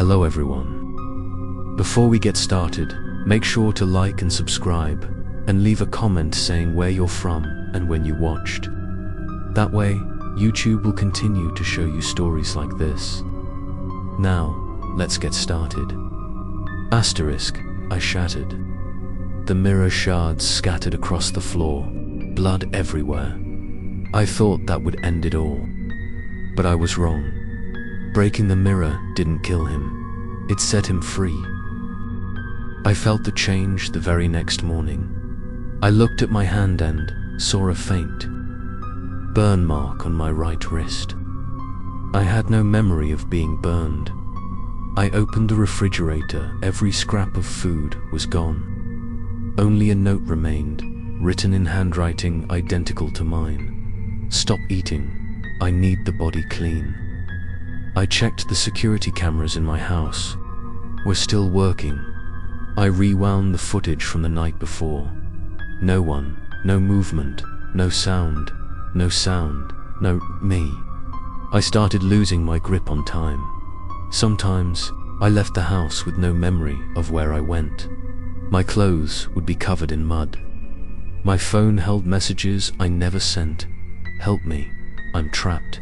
Hello everyone. Before we get started, make sure to like and subscribe, and leave a comment saying where you're from and when you watched. That way, YouTube will continue to show you stories like this. Now, let's get started. Asterisk, I shattered. The mirror shards scattered across the floor, blood everywhere. I thought that would end it all. But I was wrong. Breaking the mirror didn't kill him. It set him free. I felt the change the very next morning. I looked at my hand and saw a faint burn mark on my right wrist. I had no memory of being burned. I opened the refrigerator. Every scrap of food was gone. Only a note remained, written in handwriting identical to mine. Stop eating. I need the body clean. I checked the security cameras in my house. We're still working. I rewound the footage from the night before. No one, no movement, no sound, no me. I started losing my grip on time. Sometimes, I left the house with no memory of where I went. My clothes would be covered in mud. My phone held messages I never sent. Help me, I'm trapped.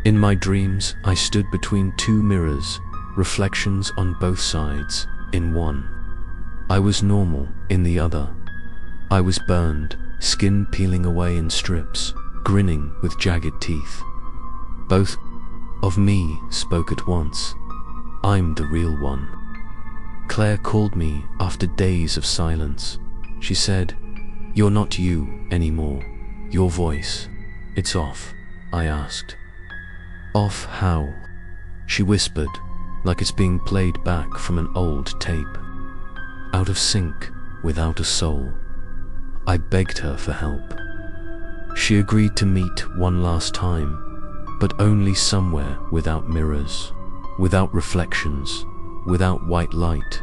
In my dreams, I stood between two mirrors, reflections on both sides, in one. I was normal in the other. I was burned, skin peeling away in strips, grinning with jagged teeth. Both of me spoke at once. I'm the real one. Claire called me after days of silence. She said, "You're not you anymore. Your voice, it's off." I asked. Off how? She whispered, like it's being played back from an old tape. Out of sync, without a soul. I begged her for help. She agreed to meet one last time, but only somewhere without mirrors, without reflections, without white light.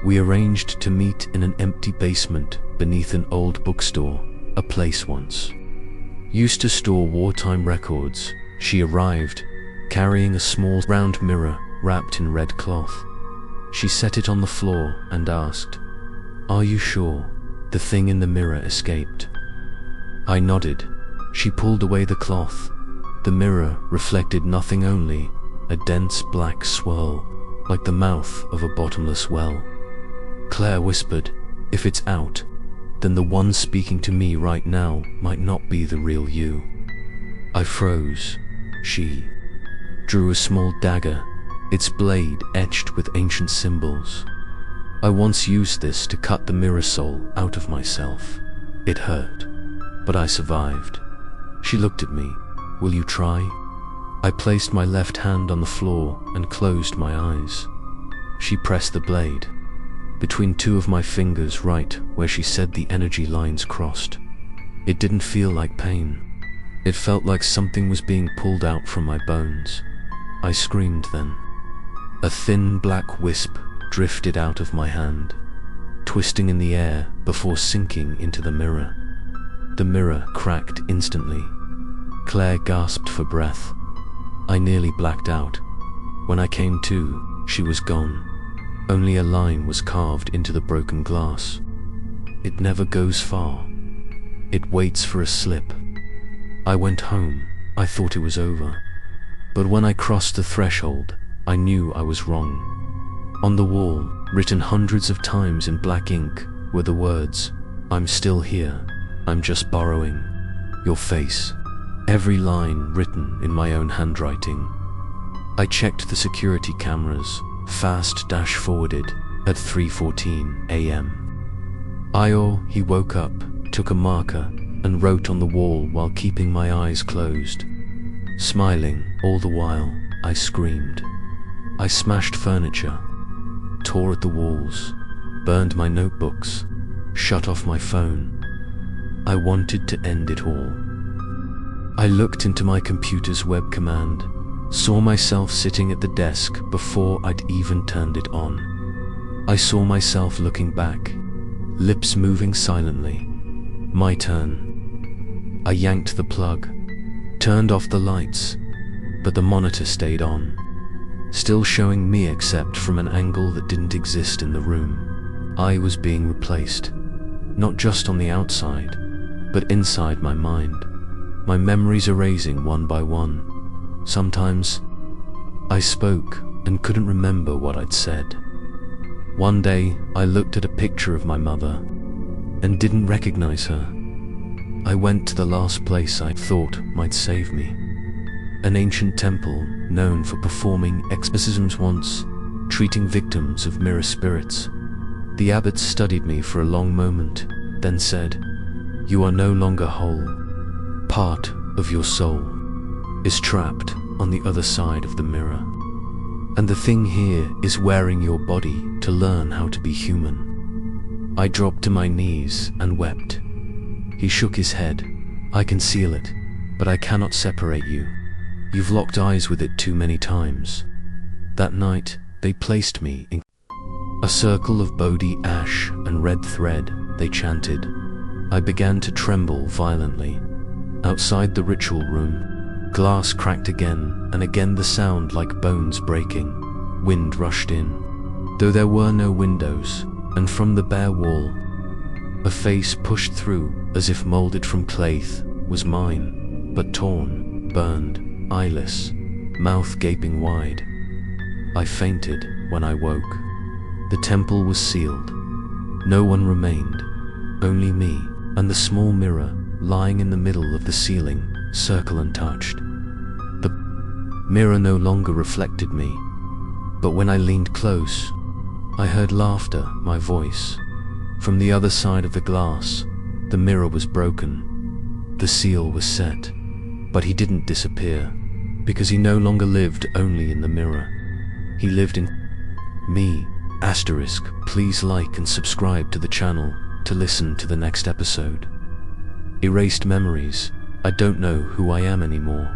We arranged to meet in an empty basement beneath an old bookstore, a place once used to store wartime records. She arrived, carrying a small round mirror wrapped in red cloth. She set it on the floor and asked, "Are you sure the thing in the mirror escaped?" I nodded. She pulled away the cloth. The mirror reflected nothing, only a dense black swirl, like the mouth of a bottomless well. Claire whispered, "If it's out, then the one speaking to me right now might not be the real you." I froze. She drew a small dagger, its blade etched with ancient symbols. I once used this to cut the mirror soul out of myself. It hurt, but I survived. She looked at me. "Will you try?" I placed my left hand on the floor and closed my eyes. She pressed the blade between two of my fingers, right where she said the energy lines crossed. It didn't feel like pain. It felt like something was being pulled out from my bones. I screamed then. A thin black wisp drifted out of my hand, twisting in the air before sinking into the mirror. The mirror cracked instantly. Claire gasped for breath. I nearly blacked out. When I came to, she was gone. Only a line was carved into the broken glass. It never goes far. It waits for a slip. I went home. I thought it was over. But when I crossed the threshold, I knew I was wrong. On the wall, written hundreds of times in black ink, were the words, "I'm still here. I'm just borrowing your face." Every line written in my own handwriting. I checked the security cameras, fast-forwarded at 3:14 a.m. He woke up, took a marker, and wrote on the wall while keeping my eyes closed. Smiling all the while, I screamed. I smashed furniture, tore at the walls, burned my notebooks, shut off my phone. I wanted to end it all. I looked into my computer's web command, saw myself sitting at the desk before I'd even turned it on. I saw myself looking back, lips moving silently. My turn. I yanked the plug, turned off the lights, but the monitor stayed on. still showing me except from an angle that didn't exist in the room. I was being replaced, not just on the outside, but inside my mind. My memories erasing one by one. Sometimes I spoke and couldn't remember what I'd said. One day I looked at a picture of my mother and didn't recognize her. I went to the last place I thought might save me. An ancient temple known for performing exorcisms once, treating victims of mirror spirits. The abbot studied me for a long moment, then said, "You are no longer whole. Part of your soul is trapped on the other side of the mirror. And the thing here is wearing your body to learn how to be human." I dropped to my knees and wept. He shook his head. "I can seal it, but I cannot separate you. You've locked eyes with it too many times." That night, they placed me in a circle of Bodhi ash and red thread, they chanted. I began to tremble violently. Outside the ritual room, glass cracked again, and again the sound like bones breaking. Wind rushed in, though there were no windows, and from the bare wall, a face pushed through as if molded from clay was mine, but torn, burned, eyeless, mouth gaping wide. I fainted when I woke. The temple was sealed. No one remained, only me, and the small mirror lying in the middle of the ceiling, circle untouched. The mirror no longer reflected me, but when I leaned close, I heard laughter, my voice. From the other side of the glass, the mirror was broken. The seal was set, but he didn't disappear, because he no longer lived only in the mirror. He lived in me. Asterisk, please like and subscribe to the channel to listen to the next episode. Erased memories. I don't know who I am anymore.